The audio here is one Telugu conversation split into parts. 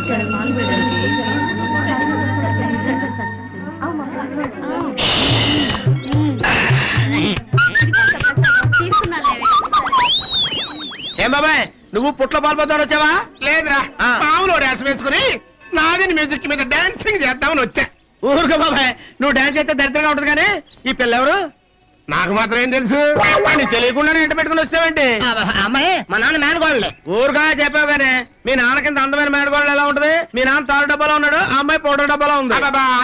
ఏం బాబాయ్ నువ్వు పుట్ల పాల్పొద్దామని వచ్చావా? లేదురా, మామూలు డాన్స్ వేసుకుని నాదని మ్యూజిక్ మీద డాన్సింగ్ చేద్దామని వచ్చా. ఊరుగా బాబాయ్, నువ్వు డాన్స్ చేస్తే దరిద్రంగా ఉంటుంది కానీ ఈ పిల్ల ఎవరు? నాకు మాత్రం ఏం తెలుసు? తెలియకుండానే ఇంట పెట్టుకుని వచ్చావేంటి? అమ్మాయి మా నాన్న మేనగోళ్ళే. ఊరుగా చెప్పావు కానీ మీ నాన్న కింద అందమైన మేనగోళ్ళు ఎలా ఉంటది? మీ నాన్న తాడు డబ్బాలో ఉన్నాడు, ఆ అమ్మాయి పౌడర్ డబ్బాలో ఉంది.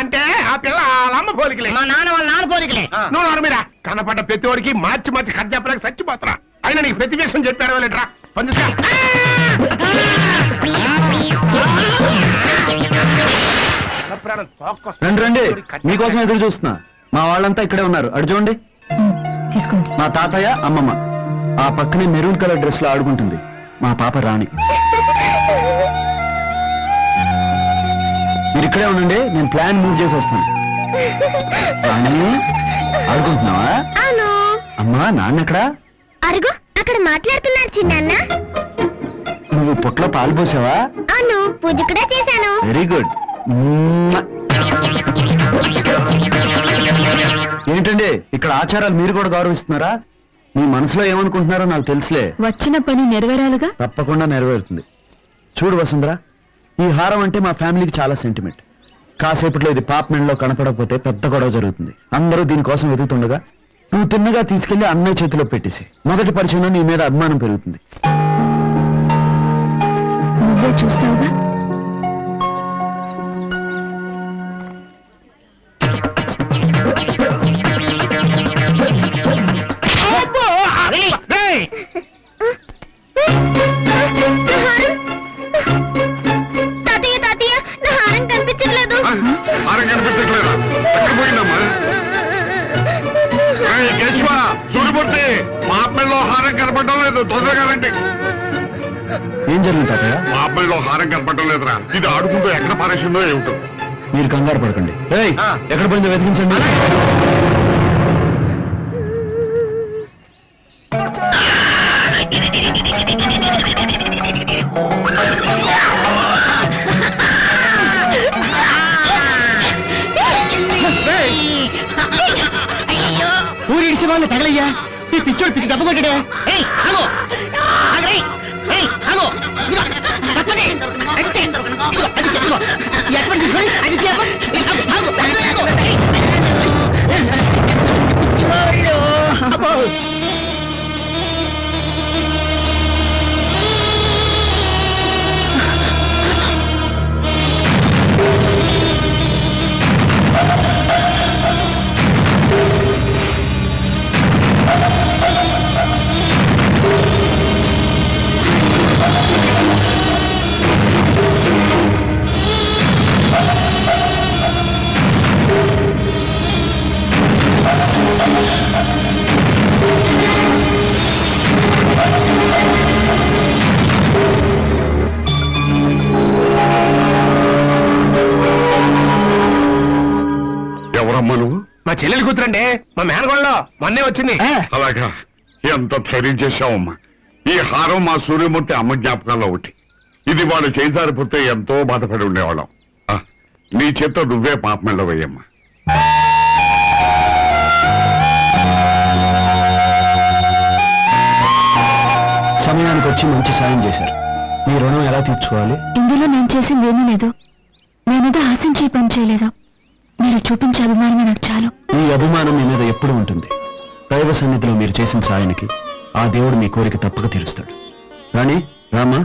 అంటే ఆ పిల్ల వాళ్ళ అమ్మ పోలికలే. మా నాన్న వాళ్ళ నాన్న పోలికలే. నువ్వు నోరుమీరా, కనపడ్డ ప్రతి వాడికి మార్చి మార్చి కథ చెప్పడానికి చచ్చిపోతారా? అయినా నీకు ప్రతి విషయం చెప్పారు వాళ్ళట్రా. రండి రండి, మీకోసం ఎదురు చూస్తున్నా. మా వాళ్ళంతా ఇక్కడే ఉన్నారు, అటు చూడండి. మా తాతయ్య అమ్మమ్మ. ఆ పక్కనే మెరూన్ కలర్ డ్రెస్ లో ఆడుకుంటుంది మా పాప రాణి. మీరు ఇక్కడే ఉండండి, నేను ప్లాన్ మూవ్ చేసి వస్తాను. రాణి ఆడుకుంటున్నావా? అమ్మా నాన్న ఎక్కడా? అరుగు అక్కడ మాట్లాడుతున్నాడు చిన్నాన్న. నువ్వు పొట్లో పాలు పోసావా? అవును, పూజ కూడా చేశాను. Very good. ఏంటండి ఇక్కడ ఆచారాలు మీరు కూడా గౌరవిస్తున్నారా? మీ మనసులో ఏమనుకుంటున్నారో నాకు తెలుసులే. వచ్చిన పని నెరవేరాలుగా. తప్పకుండా నెరవేరుతుంది. చూడు వసుంధరా, ఈ హారం అంటే మా ఫ్యామిలీకి చాలా సెంటిమెంట్. కాసేపట్లో ఇది పాప మెడలో కనపడకపోతే పెద్ద గొడవ జరుగుతుంది. అందరూ దీనికోసం వెతుకుతుండగా నువ్వు తిన్నగా తీసుకెళ్లి అన్నయ్య చేతిలో పెట్టేసి మొదటి పరిచయంలో నీ మీద అభిమానం పెరుగుతుంది. నువ్వే చూస్తావుగా. తాతయ్య తాతయ్య, నా హారం కనిపించట్లేదు. హారం కనిపించట్లేదా? ఎక్కడ పోయిందమ్మా? చూడబోతే మా అబ్బాయిలో హారం కనపడటం లేదు. తొందరగా రండి. ఏం జరిగింది తాతయ్య? మా అబ్బాయిలో హారం కనపడటం లేదురా. ఇది ఆడుకుంటూ ఎక్కడ పారేసిందో ఏమిటో. మీరు కంగారు పడకండి. ఎక్కడ పోయిందో వెతికించండి. ఊరిడిసి వాళ్ళు తగలయ్యా. ఈ పిచ్చోడు పిచ్చి దెబ్బ కొట్టాడే. ఎవరమ్మా నువ్వు? మా చెల్లెలి కూతురండి, మా మేనగోళ్ళలో మొన్నే వచ్చింది. అలాగా, ఎంత ధైర్యం చేశావమ్మా. ఈ హారం మా సూర్యమూర్తి అమ్మ జ్ఞాపకాల్లో ఒకటి. ఇది వాళ్ళు చేసారిపోతే ఎంతో బాధపడి ఉండేవాళ్ళం. నీ చేత్తో నువ్వే పాప మెళ్ళ వేయమ్మా. సమయానికి వచ్చి మంచి సాయం చేశారు. మీ రుణం ఎలా తీర్చుకోవాలి? ఇందులో నేను చేసింది ఏమీ లేదు. నేనేదో ఆశించి పని చేయలేదు. మీరు చూపించే అభిమానమే నాకు చాలు. ఈ అభిమానం మీ మీద ఎప్పుడు ఉంటుంది. దైవ సన్నిధిలో మీరు చేసిన సాయానికి ఆ దేవుడు మీ కోరిక తప్పక తీరుస్తాడు. రాణి రామా,